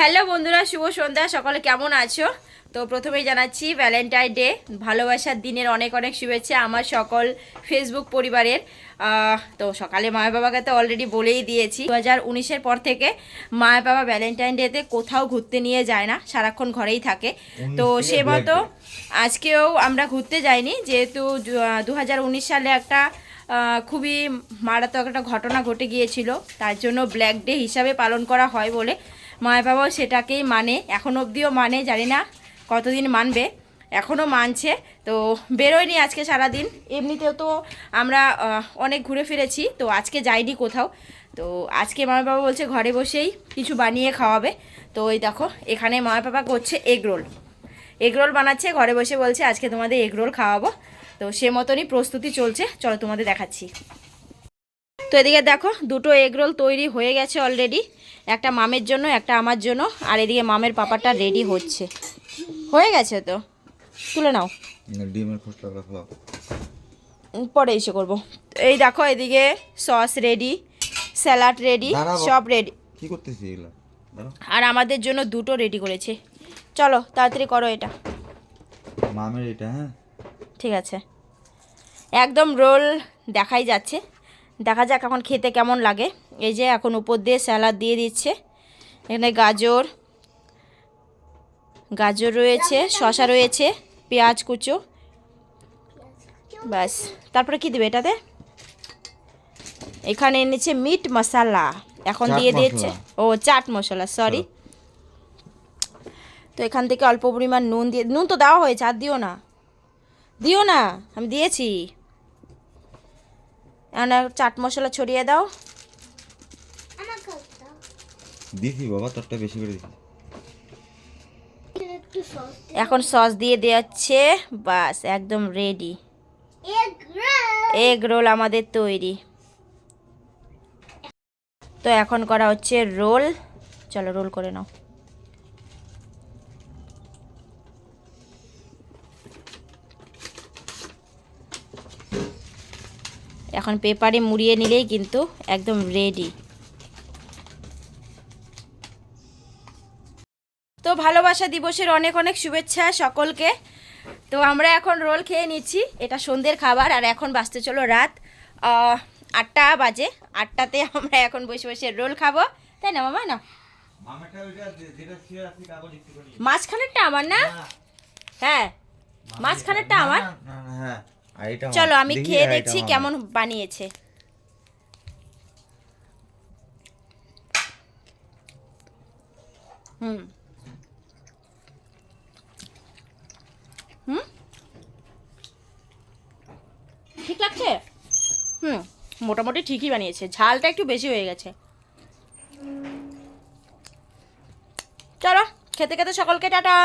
Hello বন্ধুরা, শুভ সন্ধ্যা। সকালে কেমন আছো? তো প্রথমেই জানাচ্ছি ভ্যালেন্টাইন ডে, ভালোবাসার দিনের অনেক অনেক শুভেচ্ছা আমার সকল ফেসবুক পরিবারের। তো সকালে মা বাবাকে তো অলরেডি বলেই দিয়েছি, 2019-এর পর থেকে মা বাবা ভ্যালেন্টাইন ডেতে কোথাও ঘুরতে নিয়ে যায় না, সারাক্ষণ ঘরেই থাকে। তো সে মতো আজকেও আমরা ঘুরতে যাইনি, যেহেতু 2019 সালে একটা খুবই মারাত্মক একটা ঘটনা ঘটে গিয়েছিল, তার জন্য ব্ল্যাক ডে হিসাবে পালন করা হয় বলে মা বাবাও সেটাকেই মানে, এখন অবধিও মানে, জানি না কতদিন মানবে, এখনও মানছে। তো বেরোয়নি আজকে সারাদিন, এমনিতেও তো আমরা অনেক ঘুরে ফিরেছি, তো আজকে যাইনি কোথাও। তো আজকে মা বাবা বলছে ঘরে বসেই কিছু বানিয়ে খাওয়াবে। তো ওই দেখো এখানে মা বাবা করছে এগরোল, এগরোল বানাচ্ছে ঘরে বসে, বলছে আজকে তোমাদের এগরোল খাওয়াবো। তো সে মতনই প্রস্তুতি চলছে, চলো তোমাদের দেখাচ্ছি। তো এদিকে দেখো দুটো এগরোল তৈরি হয়ে গেছে অলরেডি, একটা মামের জন্য একটা আমার জন্য, আর এদিকে মামের পাপাটা রেডি হচ্ছে, হয়ে গেছে। তো তুলে নাও, ডিমের খোসা রাখলাম, পরে এসে করবো। এই দেখো এদিকে সস রেডি, স্যালাড রেডি, সব রেডি। কি করতেছি এগুলা? আর আমাদের জন্য দুটো রেডি করেছে। চলো তাড়াতাড়ি করো এটা। মামের এটা, হ্যাঁ ঠিক আছে, একদম রোল দেখাই যাচ্ছে, দেখা যাক এখন খেতে কেমন লাগে। এই যে এখন উপর দিয়ে স্যালাড দিয়ে দিচ্ছে, এখানে গাজর গাজর রয়েছে, শসা রয়েছে, পেঁয়াজ কুচো, ব্যাস। তারপরে কি দেবে এটাতে? এখানে এনেছে মিট মশলা, এখন দিয়ে দিয়েছে, ও চাট মশলা, সরি। তো এখান থেকে অল্প পরিমাণ নুন দিয়ে, নুন তো দেওয়া হয়েছে, আর দিও না, দিও না, আমি দিয়েছি। এখন চাট মশলা ছড়িয়ে দাও। দিছি বাবা, তোরটা বেশি করে দিছি। এখন সস দিয়ে দেওয়াচ্ছে, বাস একদম রেডি, এগ রোল আমাদের তৈরি। তো এখন করা হচ্ছে রোল, চলো রোল করে নাও। এখন পেপারে মুড়িয়ে নিলেই কিন্তু একদম রেডি। তো ভালোবাসা দিবসের অনেক অনেক শুভেচ্ছা সকলকে। তো আমরা এখন রোল খেয়ে নিচ্ছি, এটা সন্ধ্যের খাবার। আর এখন বাজতে চলো রাত 8টা বাজে, 8টাতে আমরা এখন বসে বসে রোল খাবো, তাই না মামা? না, মাঝখানেরটা আমার না, হ্যাঁ মাঝখানেরটা আমার। চলো আমি খেয়ে দেখছি কেমন বানিয়েছে। হুম হুম ঠিক লাগছে। মোটামুটি ঠিকই বানিয়েছে, ঝালটা একটু বেশি হয়ে গেছে। চলো খেতে খেতে সকলকে টাটা।